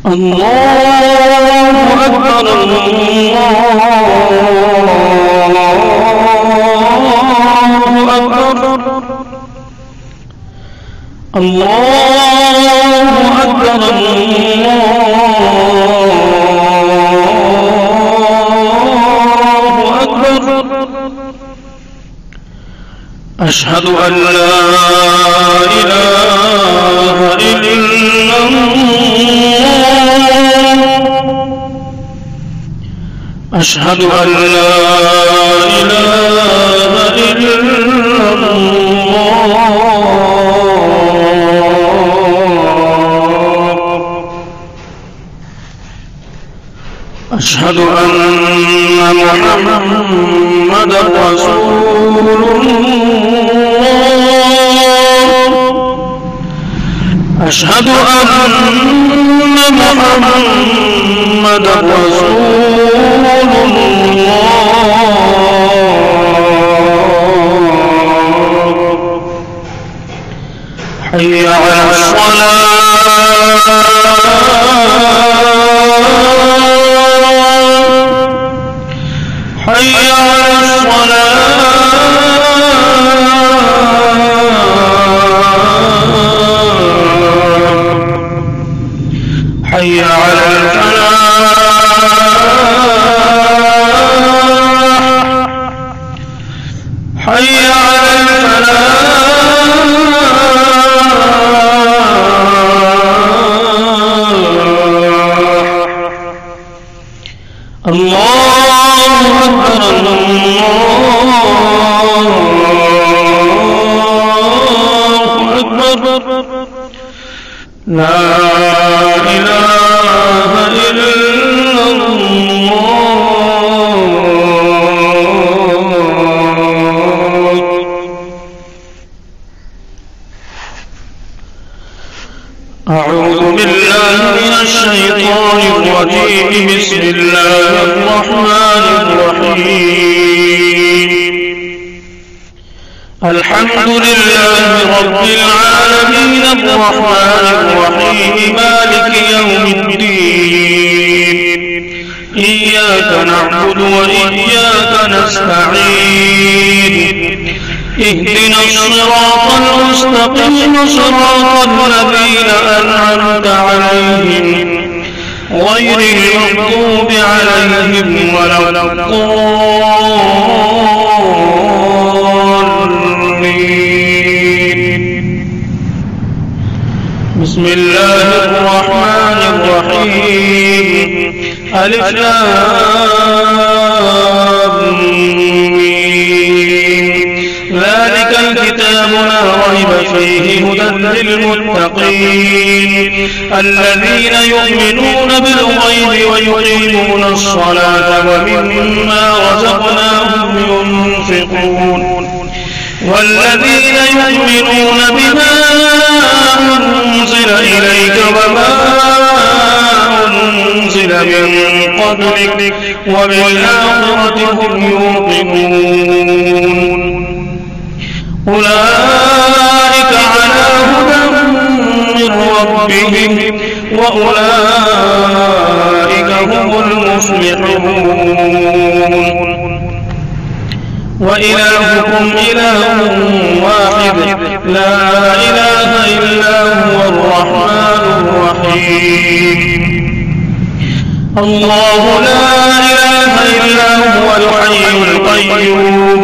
الله أكبر الله أكبر الله أكبر الله أكبر أشهد أن لا إله إلا الله أشهد أن لا إله إلا الله أشهد أن محمدا رسول الله أشهد أن محمدا رسول الله حي على الصلاة حي على الصلاة حي على الفلاح حي على الفلاح الله أكبر الله أكبر لا إله إلا الله أعوذ بالله من الشيطان الرجيم بسم الله الرحمن الرحيم الحمد لله رب العالمين الرحمن الرحيم مالك يوم الدين إياك نعبد وإياك نستعين اهدنا الصراط المستقيم صراط الذين أنعمت عليهم غير المغضوب عليهم ولا الضالين بسم الله الرحمن الرحيم ألف لام ميم ذلك الكتاب لا ريب فيه هدى للمتقين الذين يؤمنون بالغيب ويقيمون الصلاة ومما رزقناهم ينفقون والذين يؤمنون بما أنزل إليك وما أنزل من قبلك وبالآخرة هم يوقنون أولئك على هدى من ربهم وأولئك هم المفلحون وإلهكم إله واحد لا إله إلا هو الرحمن الرحيم الله لا إله إلا هو الحي القيوم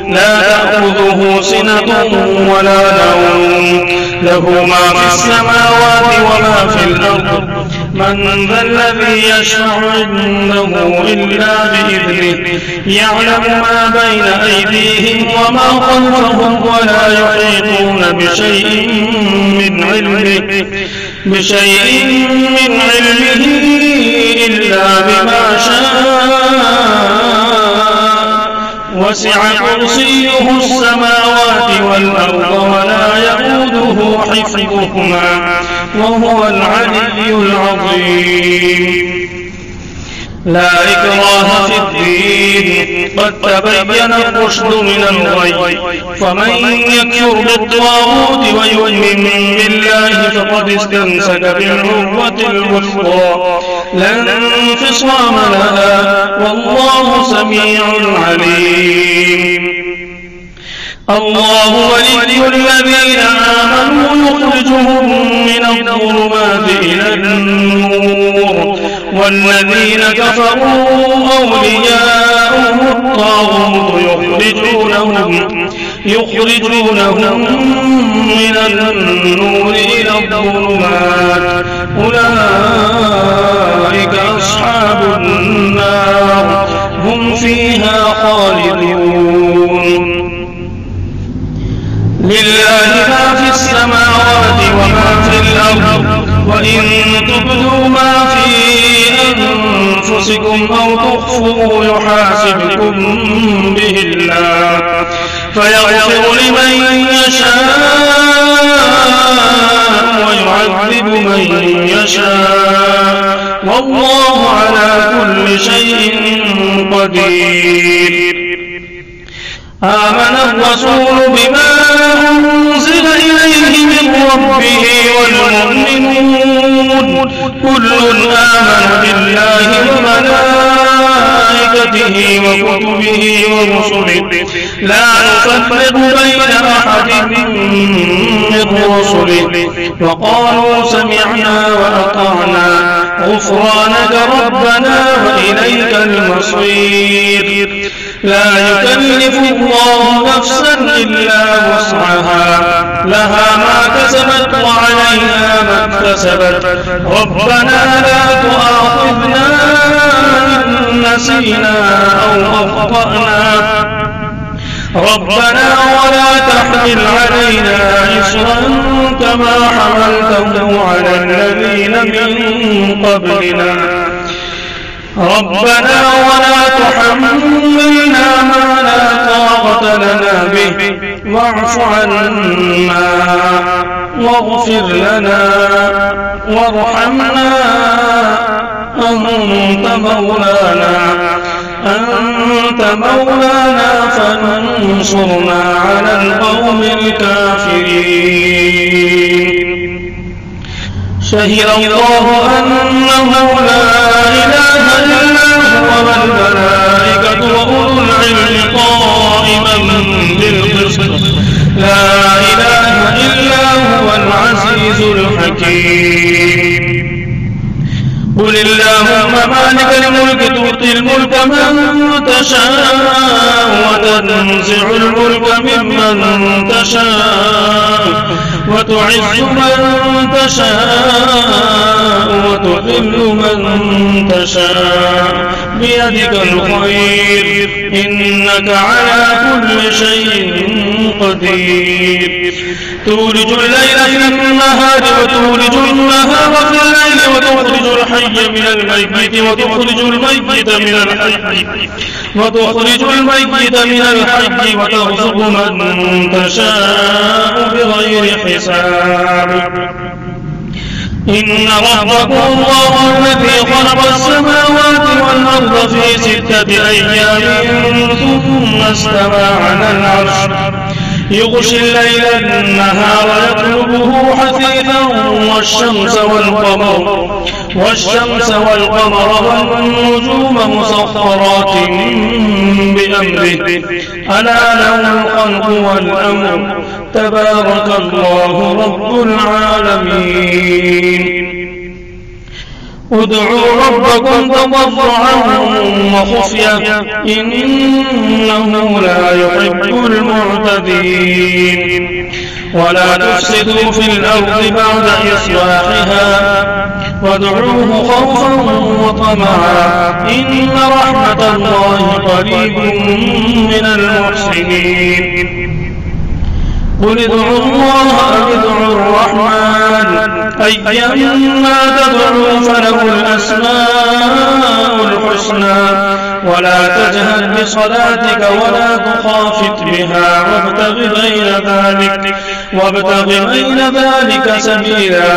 لا تأخذه سنة ولا نوم له ما في السماوات وما في الأرض من ذا الذي يشفع عنده إلا بإذنه يعلم ما بين أيديهم وما خلفهم ولا يحيطون بشيء من علمه إلا بما شاء وسع كرسيه السماوات والأرض ولا يئوده حفظهما وهو العلي العظيم لا إكراه في الدين قد تبين الرشد من الغي فمن يكفر بالطاغوت ويؤمن بالله فقد استمسك بالعروة الوثقى لا انفصام لها والله سميع عليم. الله ولي الذين آمنوا يخرجهم من الظلمات إلى النور والذين كفروا أولياؤهم الطاغوت يخرجونهم من النور إلى الظلمات أولئك أصحاب النار هم فيها خالدون. لله ما في السماوات وما في الأرض وإن تبدوا ما في أنفسكم أو تخفوه يحاسبكم به الله فيغفر لمن يشاء ويعذب من يشاء والله على كل شيء قدير. آمن الرسول بما أنزل إليه من ربه والمؤمنون كل آمن بالله وملائكته وكتبه ورسله لا نفرق بين أحد من رسله وقالوا سمعنا وأطعنا غفرانك ربنا وإليك المصير. لا يكلف الله نفسا إلا وسعها لها ما كسبت وعليها ما اكتسبت ربنا لا تؤاخذنا إن نسينا أو أخطأنا ربنا ولا تحمل علينا إصرا كما حملته على الذين من قبلنا ربنا ولا تحملنا ما لا طاقة لنا به واعف عنا واغفر لنا وارحمنا أنت مولانا فانصرنا على القوم الكافرين. شهد الله أنه لا إله إلا هو والملائكة وأولو العلم قائما بالقسط لا إله إلا هو العزيز الحكيم. قل اللهم مالك الملك تؤتي الملك من تشاء وتنزع الملك ممن تشاء وتعز من تشاء وتذل من تشاء بيدك الخير إنك على كل شيء قدير. تولج الليل في النهار وتولج النهار في الليل وتخرج الحي من الميت وتخرج الميت من الحي وترزق من تشاء بغير حساب. إن ربكم الله الذي خلق السماوات والأرض في 6 أيام ثم استوى على العرش يغشي الليل النهار يطلبه حثيثا والشمس والقمر والنجوم مسخرات بأمره ألا له الخلق والأمر تبارك الله رب العالمين. ادعوا ربكم تضرعا وخفية إنه لا يحب المعتدين. ولا تفسدوا في الأرض بعد إصلاحها وادعوه خوفا وطمعا إن رحمة الله قريب من المحسنين. قل ادعوا الله أو ادعوا الرحمن أيما تدعوا فله الأسماء الحسنى ولا تجهر بصلاتك ولا تخافت بها وابتغ بين ذلك سبيلا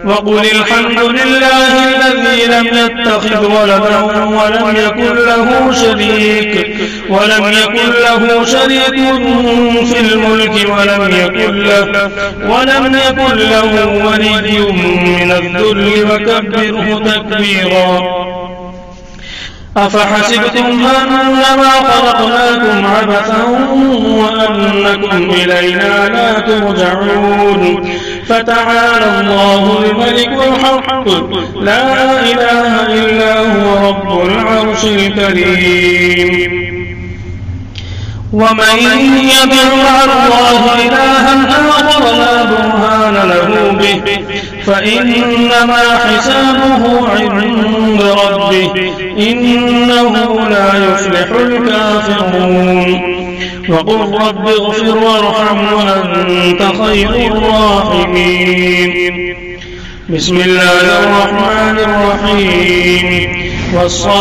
وقل الحمد لله الذي لم يتخذ ولدا ولم يكن له شريك في الملك ولم يكن له ولي من الذل وكبره تكبيرا أفحسبتم أنما خلقناكم عبثا وأنكم إلينا لا ترجعون فتعالى الله الملك الحق لا إله إلا هو رب العرش الكريم ومن يدع مع الله إلها آخر لا برهان له به فإنما حسابه عند ربه إنه لا يفلح الكافرون وقل رب اغفر وارحم وأنت خير الراحمين بسم الله الرحمن الرحيم والصافات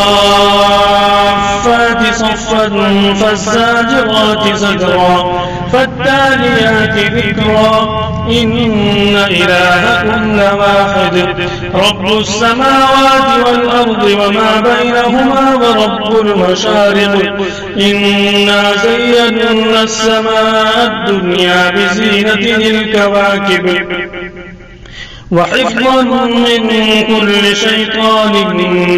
صفا فالزاجرات زجرا فالتاليات ذكرا إن إلهكم لواحد رب السماوات والأرض وما بينهما ورب المشارق إنا زينا السماء الدنيا بزينة الكواكب وحفظا من كل شيطان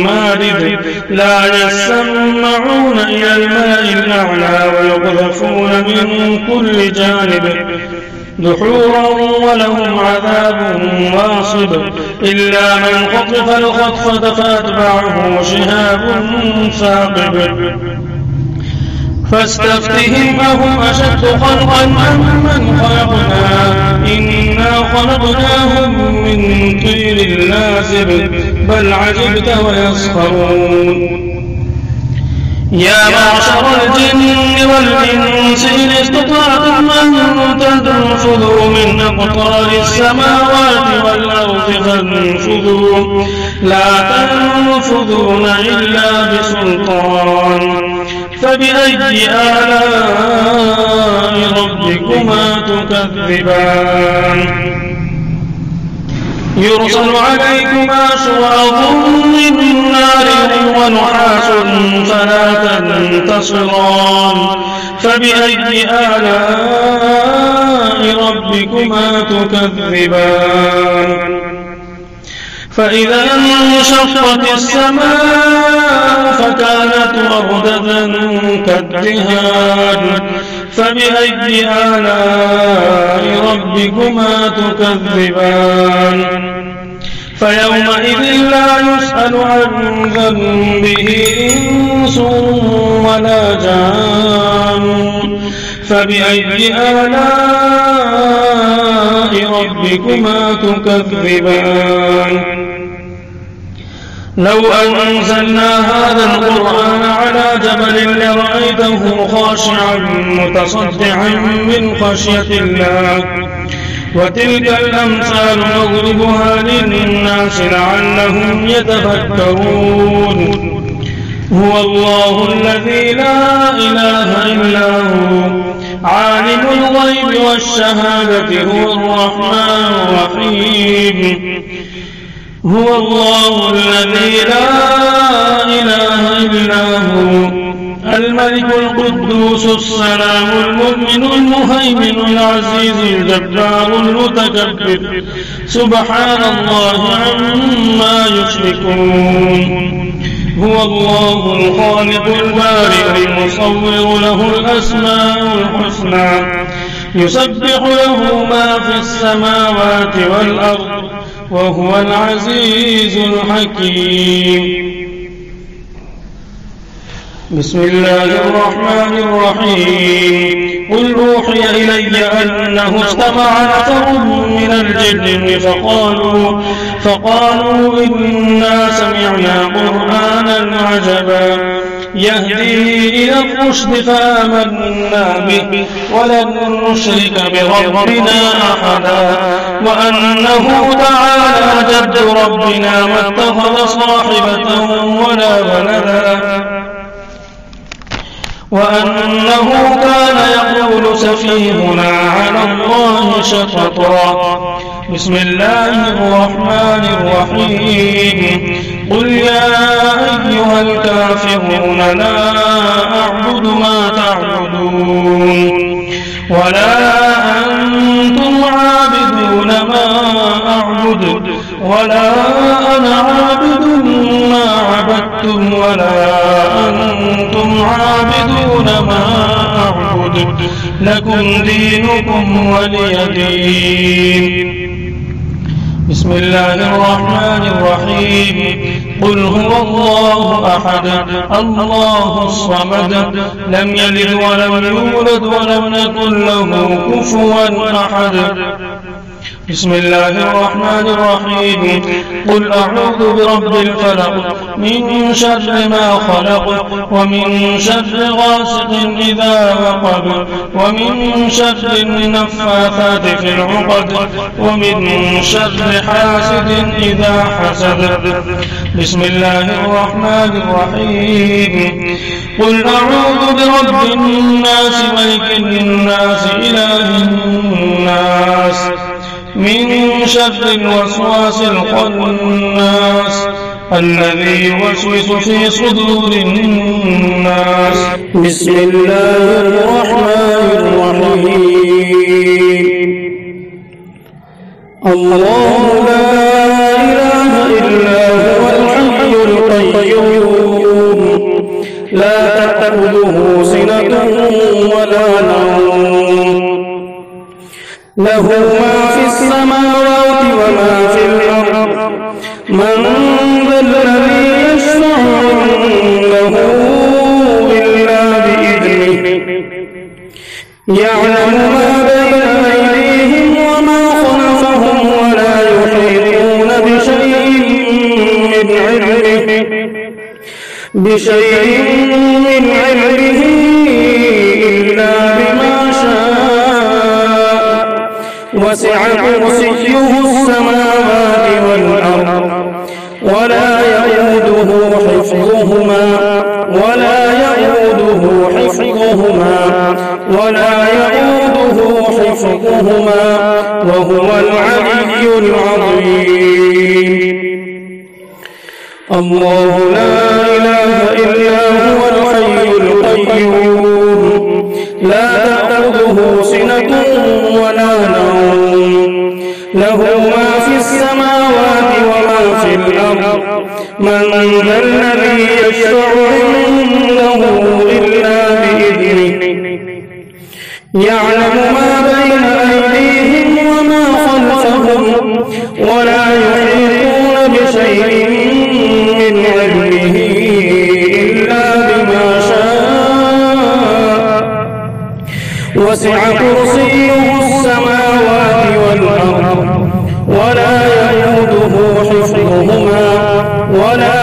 مارد لا يسمعون إلى الماء الأعلى ويقذفون من كل جانب دحورا ولهم عذاب واصب إلا من خطف الخطفة فأتبعه شهاب ثاقب فاستفتهم أهم أشد خلقا أم من خلقنا إنا خلقناهم من طين لازب بل عجبت ويسخرون يا معشر الجن والإنس إن استطعتم أن تنفذوا من أقطار السماوات والأرض فانفذوا لا تنفذون إلا بسلطان فبأي آلاء ربكما تكذبان يرسل عليكما شواظ من نار ونحاس فلا تنتصران فبأي آلاء ربكما تكذبان فإذا انشقت السماء فكانت وردة كالدهان فبأي آلاء ربكما تكذبان فيومئذ لا يسأل عن ذنبه إنس ولا جان فبأي آلاء ربكما تكذبان لو أنزلنا هذا القرآن على جبل لرأيته خاشعا متصدعا من خشية الله وتلك الأمثال نضربها للناس لعلهم يتفكرون هو الله الذي لا إله إلا هو عالم الغيب والشهادة هو الرحمن الرحيم هو الله الذي لا إله إلا هو الملك القدوس السلام المؤمن المهيمن العزيز الجبار المتكبر سبحان الله عما يشركون هو الله الخالق البارئ المصور له الأسماء الحسنى يسبح له ما في السماوات والأرض وهو العزيز الحكيم بسم الله الرحمن الرحيم قل أوحي إلي أنه استمع نفر من الجن فقالوا إنا سمعنا قرآنا عجبا يهدي إلى الرشد فآمنا به ولن نشرك بربنا أحدا وأنه تعالى جد ربنا ما اتخذ صاحبة ولا ولدا وأنه كان يقول سفيهنا على الله شططا بسم الله الرحمن الرحيم قل يا أيها الكافرون لا أعبد ما تعبدون ولا أنتم عابدون ما أعبد ولا أنا عابد ما عبدتم ولا أنتم عابدون ما أعبد لكم دينكم ولي دين. بسم الله الرحمن الرحيم قل هو الله أحد الله الصمد لم يلد ولم يولد ولم يكن له كفوا أحد. بسم الله الرحمن الرحيم قل أعوذ برب الفلق من شر ما خلق ومن شر غاسق إذا وقب ومن شر النفاثات في العقد ومن شر حاسد إذا حسد. بسم الله الرحمن الرحيم قل أعوذ برب الناس ملك الناس إله الناس من شر الوسواس الخناس الذي يوسوس في صدور الناس. بسم الله الرحمن الرحيم الله لا إله إلا هو الحي القيوم لا تأخذه سنة ولا نوم له ما في السماوات وما في الأرض من ذا الذي يشفع عنده إلا بإذنه يعلم ما بين أيديهم وما خلفهم ولا يحيطون بشيء من علمه إلا بما شاء وسع كرسيه السماوات والأرض ولا يئوده حفظهما وهو العلي العظيم. الله لا إله إلا هو الحي القيوم لا تأخذه سنة ولا نوم له ما في السماوات وما في الأرض من ذا الذي يشفع عنده إلا بإذنه يعلم ما بين أيديهم وما خلفهم ولا يحيطون بشيء من علمه إلا بما شاء وسع كرسيه السماوات والأرض ولا يئوده حفظهما وهو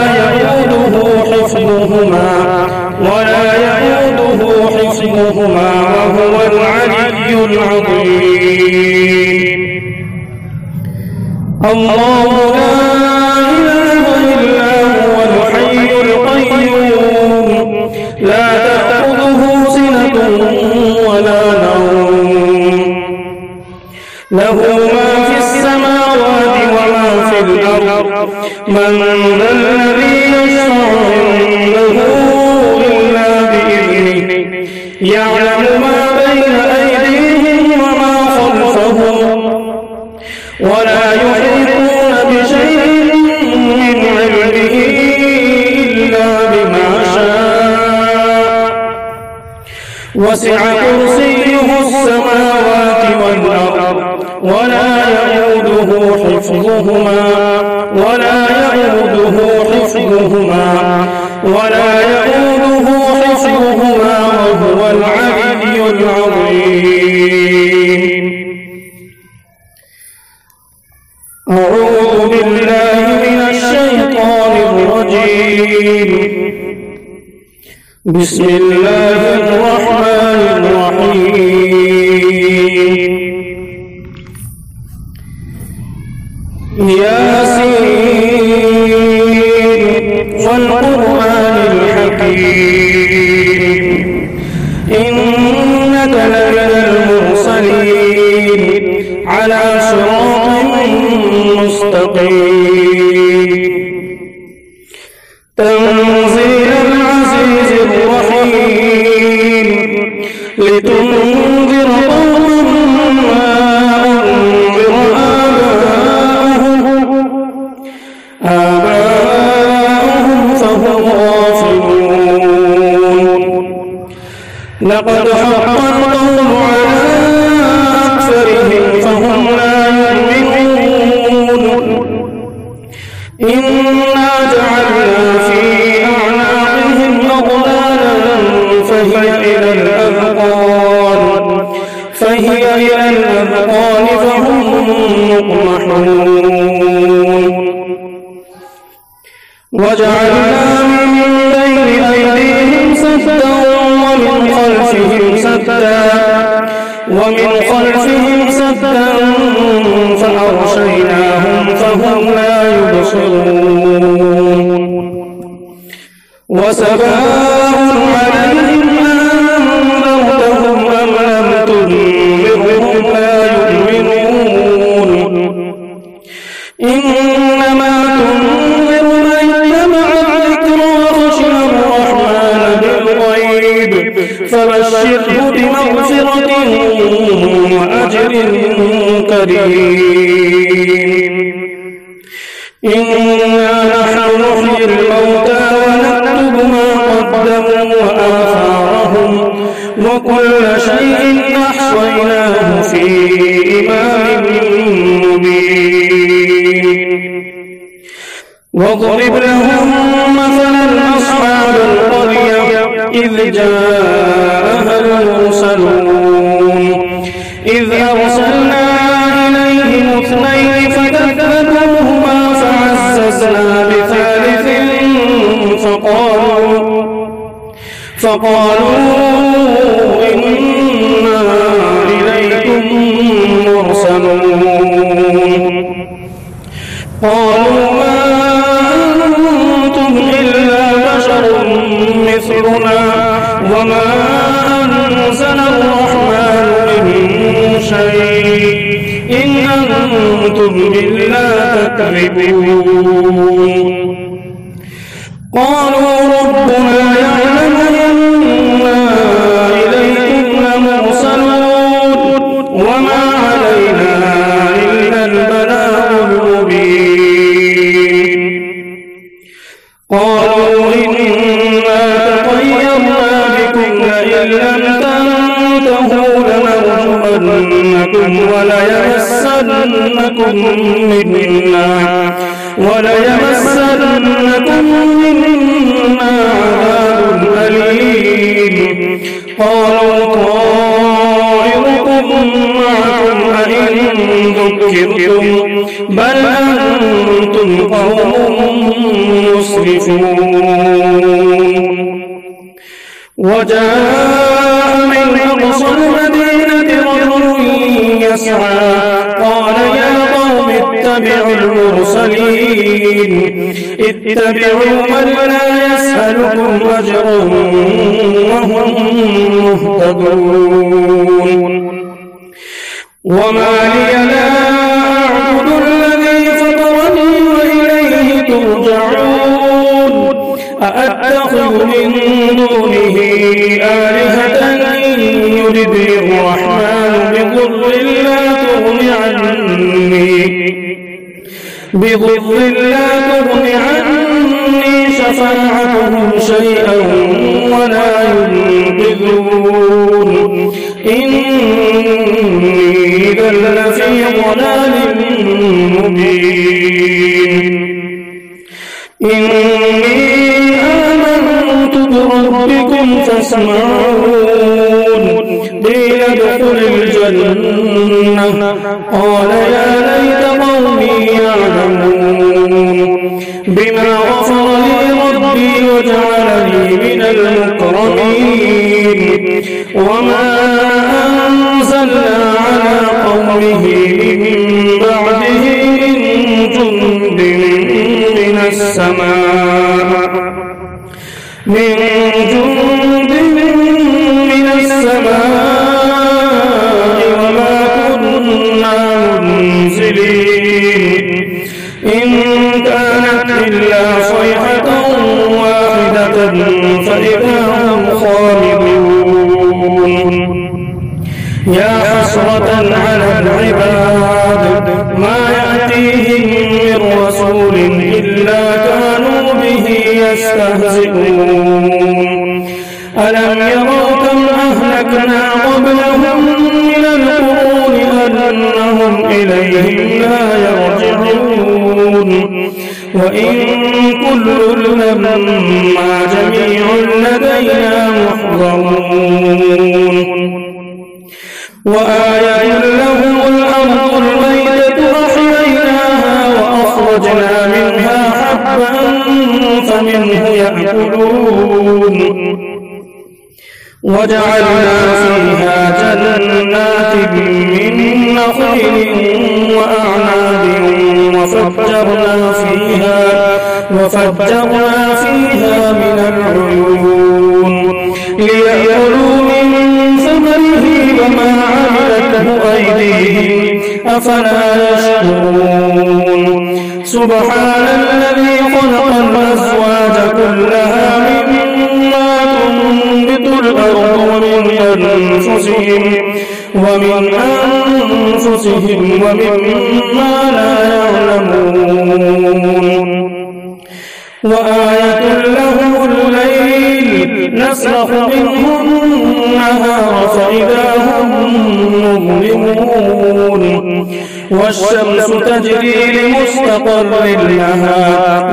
العلي العظيم. الله لا إله إلا هو الحي القيوم لا تأخذه سنة ولا نوم له ما في السماوات وما في الأرض من ذا الذي يشفع عنده إلا بإذنه يعلم ما بين أيديهم وما خلفهم ولا يحيطون بشيء من علمه إلا بما شاء وسع كرسيه السماوات والأرض ولا يئوده حفظهما وهو العلي العظيم. أعوذ بالله من الشيطان الرجيم. بسم الله الرحمن الرحيم. ياسين والقرآن الحكيم إنك لمن المرسلين على صراط تنزيل العزيز الرحيم لتنذر قوما ما أنذر آباؤهم فهم غافلون لقد حق القول على أكثرهم فهم لا يؤمنون إنا جعلنا في أعناقهم أغلالا فهي إلى الأذقان فهم مقمحون وجعلنا من بين أيديهم سدا ومن خلفهم سدا فأغشيناهم فهم لا يبصرون وسواء عليهم أنذرتهم أم لم تنذرهم لا يؤمنون إنما تنذر من اتبع الذكر وخشي الرحمن بالغيب فبشره بمغفرة وأجر كريم إنا نحن نحيي الموتى ونكتب ما قدموا وآثارهم وكل شيء أحصيناه في إمام مبين واضرب لهم مثلا أصحاب القرية إذ جاءها المرسلون إذ أرسلنا إليهم اثنين فكذبوهما فعززنا بثالث فقالوا إنا إليكم مرسلون قالوا ما أنتم إلا بشر مثلنا وما أنزل الرحمن من شيء إن أنتم إلا تكذبون قالوا ربنا يعلم إنا إليكم لمرسلون وما علينا إلا البلاغ المبين قالوا إنا تطيرنا بكم لئن لم تنتهوا لنرجمنكم وليمسنكم منا عذاب أليم قالوا طائركم معكم أئن ذكرتم بل أنتم قوم مسرفون وجاء من أقصى المدينة رجل يسعى قال يا قوم اتبعوا المرسلين اتبعوا من لا يسألكم أجرا وهم مهتدون وما لي لا أعبد الذي فطرني وإليه ترجعون أأتخذ من دونه آلهة إن يردني الرحمن بضر لا تغن عني شفاعتهم شيئا ولا ينقذون إني إذا لفي ضلال مبين إني آمنت بربكم فاسمعون قيل ادخل الجنة قال يا ليت قومي يعلمون بما غفر لي ربي وجعلني من المكرمين وما أنزلنا على قومه من بعده من جند من السماء وما كنا منزلين إن كانت إلا صيحة واحدة فإذا هم خامدون يا حسرة على العباد ما يأتيهم من رسول إلا كانوا به يستهزئون ألم يروا كم أهلكنا قبلهم من القرون أنهم إليهم لا يرجعون وإن كل لما جميع لدينا محضرون وآية لهم الأرض الميتة أحييناها وأخرجنا منها حبا فمنه يأكلون وجعلنا فيها جنات من نخيل وأعناب وفجرنا فيها من العيون ليأكلوا من ثمره وما عملته أيديهم أفلا يشكرون سبحان الذي خلق الأزواج كلها مما تنبت الأرض ومن أنفسهم ومما لا يعلمون وآية لهم الليل نسلخ منه النهار فإذا هم مظلمون والشمس تجري لمستقر لها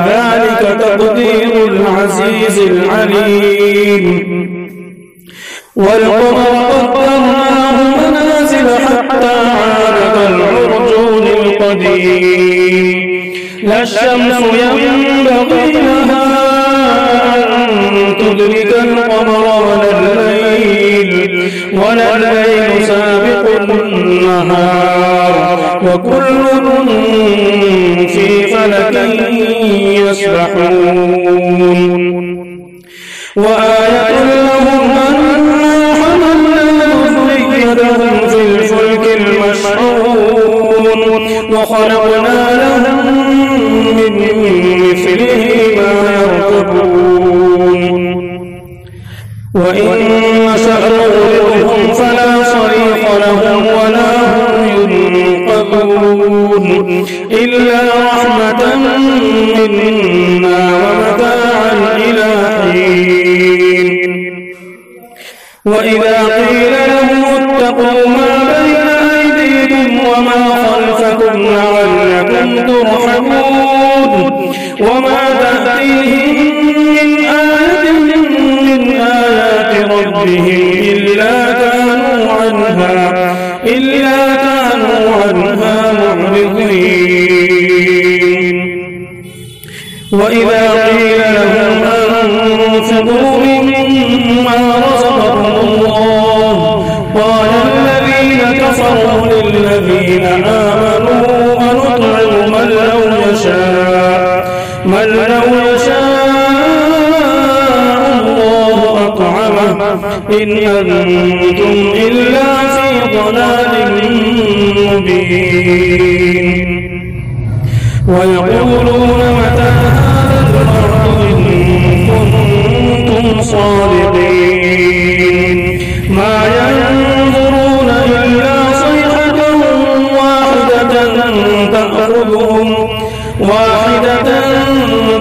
ذلك تقدير العزيز العليم والقمر قدرناه منازل حتى عاد كالعرجون القديم لا الشمس ينبغي لها أن تدرك القمر ولا الليل سابق النهار وكل في فلك يسبحون وآية لهم أنا حملنا ذريتهم في الفلك المشحون وخلقنا لهم من مثله ما يركبون وإن نشأ نغرقهم فلا صريخ لهم ولا هم ينقذون إلا رحمة منا ومتاعا إلى حين وإذا قيل لهم اتقوا ما بين أيديكم وما خلفكم لعلكم ترحمون وما تأتيهم من آية من آيات ربهم إلا كانوا عنها معرضين وإذا قيل لهم أنفقوا مما رزقكم الله قال الذين كفروا للذين آمنوا أنطعم من لو يشاء الله أطعمه إن أنتم إلا في ضلال مبين ويقولون متى هذا الوعد إن كنتم صادقين ما ينظرون إلا صيحة واحدة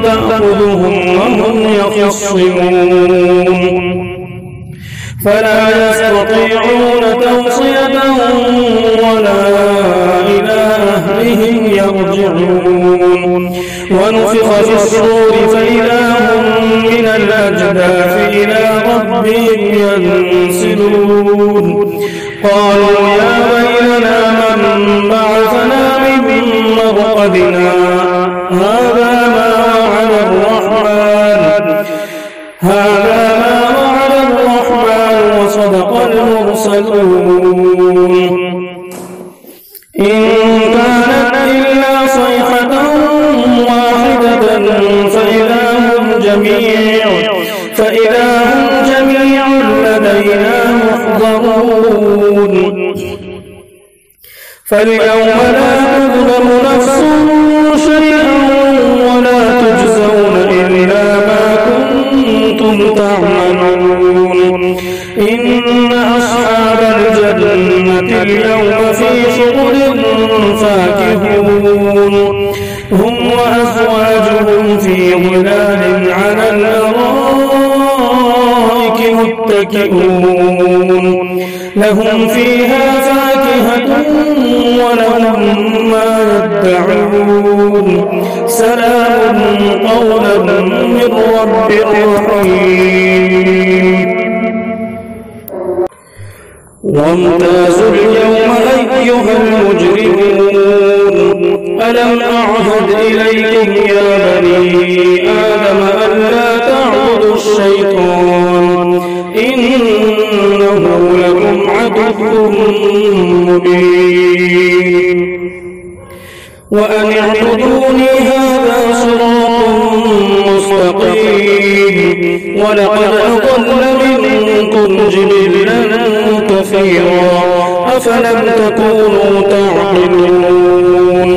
تأخذهم وهم يخصمون فلا يستطيعون توصية ولا إلى أهلهم يرجعون ونفخ في الصور فإذا هم من الأجداث إلى ربهم ينسلون قالوا يا ويلنا من بعثنا من مرقدنا هذا ما وعد الرحمن وصدق المرسلون إن كانت إلا صيحة واحدة فإذا هم جميع لدينا محضرون فاليوم لا تظلم نفس شيئا ولا تجزى ظلال على الأرائك متكئون لهم فيها فاكهة ولهم ما يدعون سلام قولا من رب رحيم وامتازوا اليوم أيها المجرمون ألم أعهد إليكم يا بني آدم ألا تعبدوا الشيطان إنه لكم عدو مبين وأن اعبدوني هذا صراط مستقيم ولقد أضل منكم جبلا كثيرا أفلم تكونوا تعقلون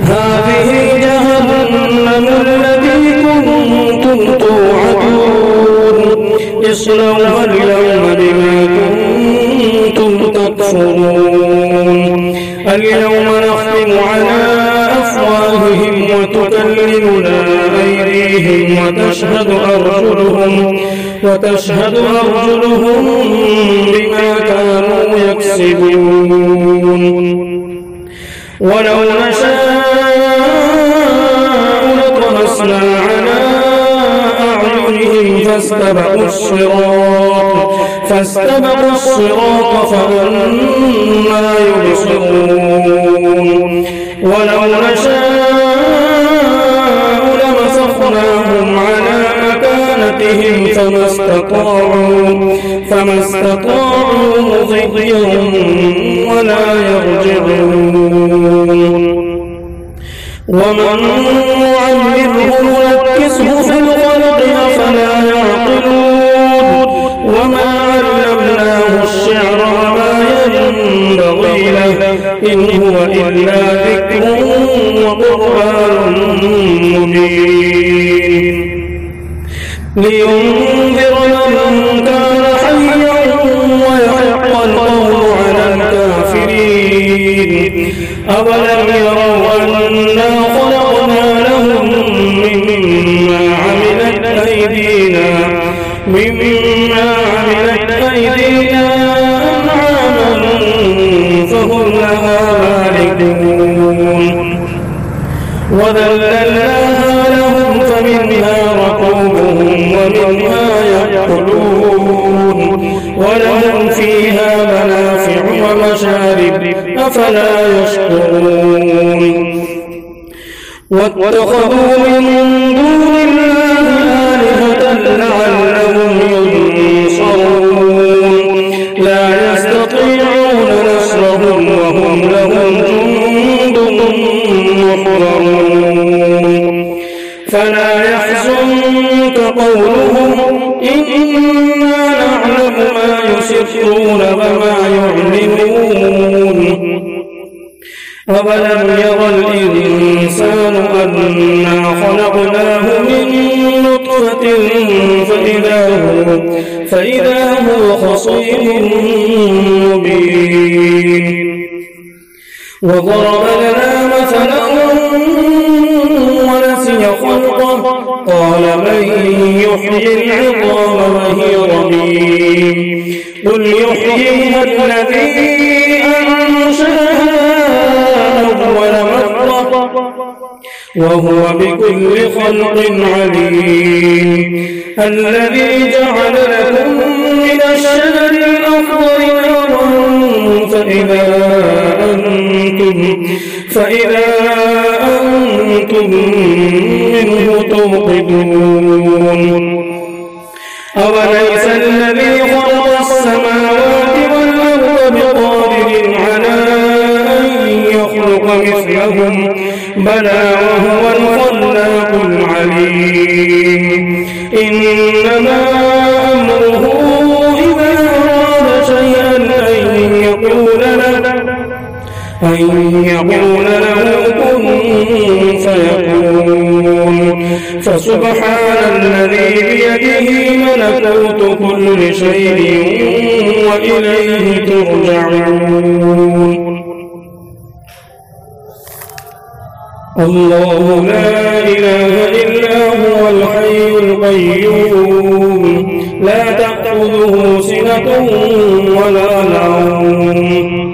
هذه جهنم التي كنتم توعدون اصلوها اليوم بما كنتم تكفرون اليوم نختم على أفواههم وتكلمنا أيديهم وتشهد أرجلهم بما كانوا يكسبون ولو نشاء لطمسنا على أعينهم فاستبقوا الصراط فأنى يبصرون ولو نشاء لمسخناهم على مكانتهم فما استطاعوا مضيا ولا يرجعون ومن نعمره ننكسه في الخلق أفلا يعقلون وما علمناه الشعر وما ينبغي له إن هو إلا ذكر وقرآن مبين لينذر من كان حيا ويحق القول على الكافرين أولم يروا أنا خلقنا لهم مما عملت أيدينا أنعاما فهم لها مالكون وذللناها لهم فمنها ركوبهم ومنها يأكلون ولهم فيها منافع ومشارب أفلا يشكرون واتخذوا من دون الله آلهة لعلهم ينصرون لا يستطيعون نصرهم وهم لهم جند محضرون فلا يحزنك قولهم إنا نعلم ما يسرون وما يعلنون أولم يرى الإنسان أنا خلقناه من نطفة فإذا هو خصيم مبين وضرب لنا مثلا ونسي خلقه قال من يحيي العظام وهي رميم قل يحييها الذي أنشأها أول مرة وهو بكل خلق عليم الذي جعل لكم من الشجر الأخضر نارا فإذا أنتم منه توقدون أوليس الذي خلق السماوات والأرض بقادر على أن يخلق مثلهم بلى وهو الخلاق العليم إنما أمره إذا أراد شيئا أن يقول له كن فيكون فسبحان الذي بيده ملكوت كل شيء وإليه ترجعون الله لا إله إلا هو الحي القيوم لا تأخذه سنة ولا نوم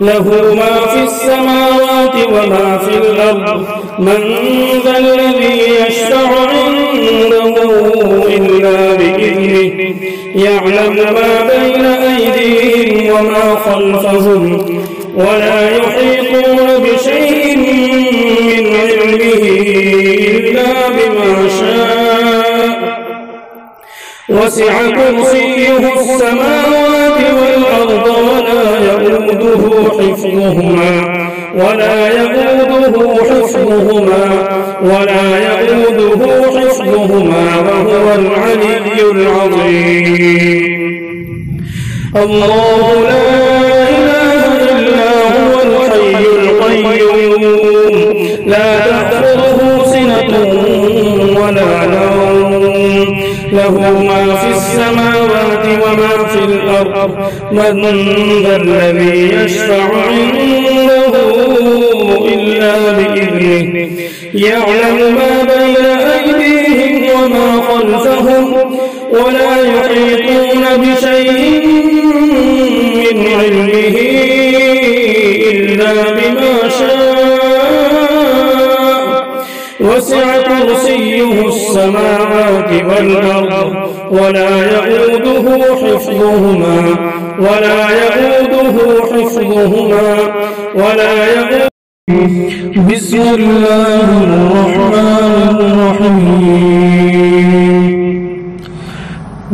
له ما في السماوات وما في الأرض من ذا الذي يشفع عنده إلا بإذنه يعلم ما بين أيديهم وما خلفهم ولا يحيطون بشيء من علمه إلا بما شاء وسع كرسيه السماوات والأرض ولا يؤوده حفظهما وهو العلي العظيم الله لا إله إلا هو الحي القيوم لا تأخذه سنة ولا نوم له ما في السماوات وما في الأرض من ذا الذي يشفع عنده إلا بإذنه يعلم ما بين أيديهم وما خلفهم ولا يحيطون بشيء من علمه إلا بما شاء وسع كرسيه السماوات والأرض ولا يؤوده حفظهما بسم الله الرحمن الرحيم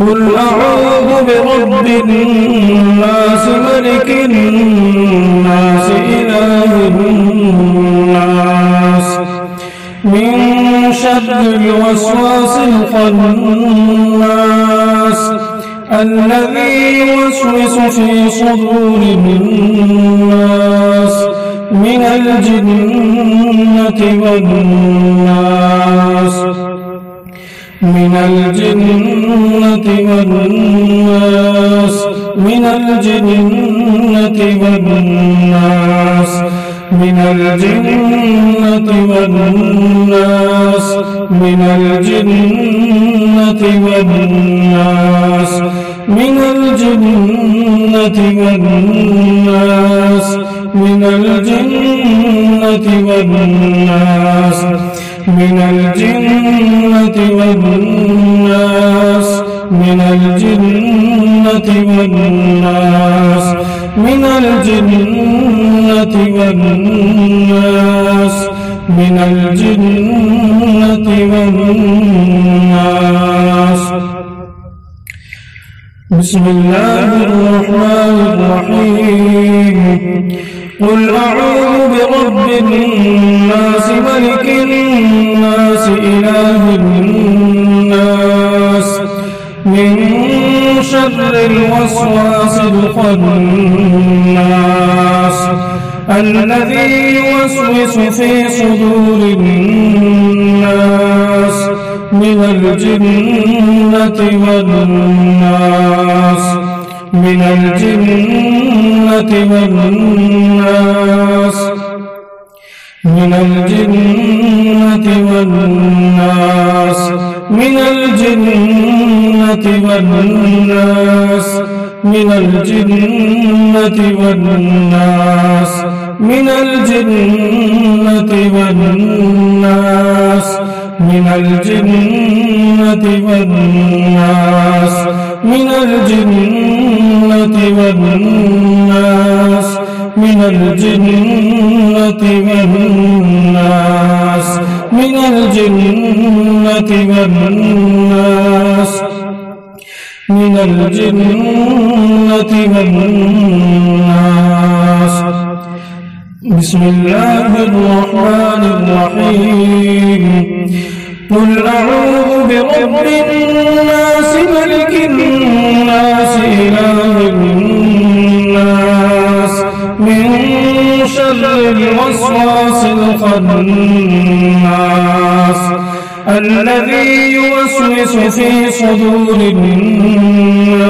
قل أعوذ برب الناس ملك الناس إله الناس من شر الوسواس الخناس الذي يوسوس في صدور الناس من الجنة والناس من الجنة والناس من الجنة والناس من الجنة والناس من الجنة والناس من الجنة والناس من الجنة والناس من الجنة والناس من الجنة والناس من الجنة والناس من الجنة والناس بسم الله الرحمن الرحيم قل أعوذ برب الناس ملك الناس إله الناس من شر الوسواس الخناس الذي يوسوس في صدور الناس من الجنة والناس من الجنة والناس من الجنة والناس من الجنة والناس من الجنة والناس من الجنة والناس من الجنة والناس من الجنة والناس من الجنة والناس من الجنة والناس من الجنة والناس بسم الله الرحمن الرحيم قل أعوذ برب الناس ملك الناس إله الناس من شر الوسواس الخناس الذي يوسوس في صدور الناس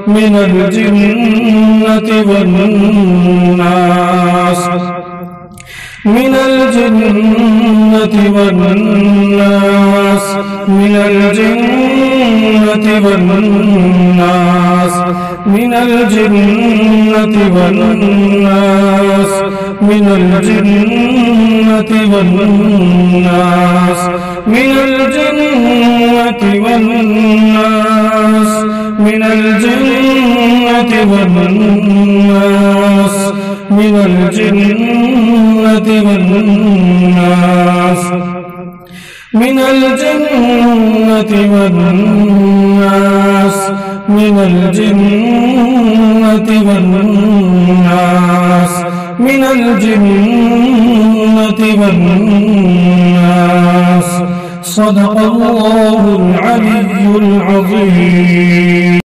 من الجنة والناس من الجنة والناس من الجنة والناس من الجنة والناس من الجنة والناس من الجنة والناس من الجنة والناس من الجنة والناس من الجنة والناس من الجنة والناس من الجنة والناس. صدق الله العلي العظيم.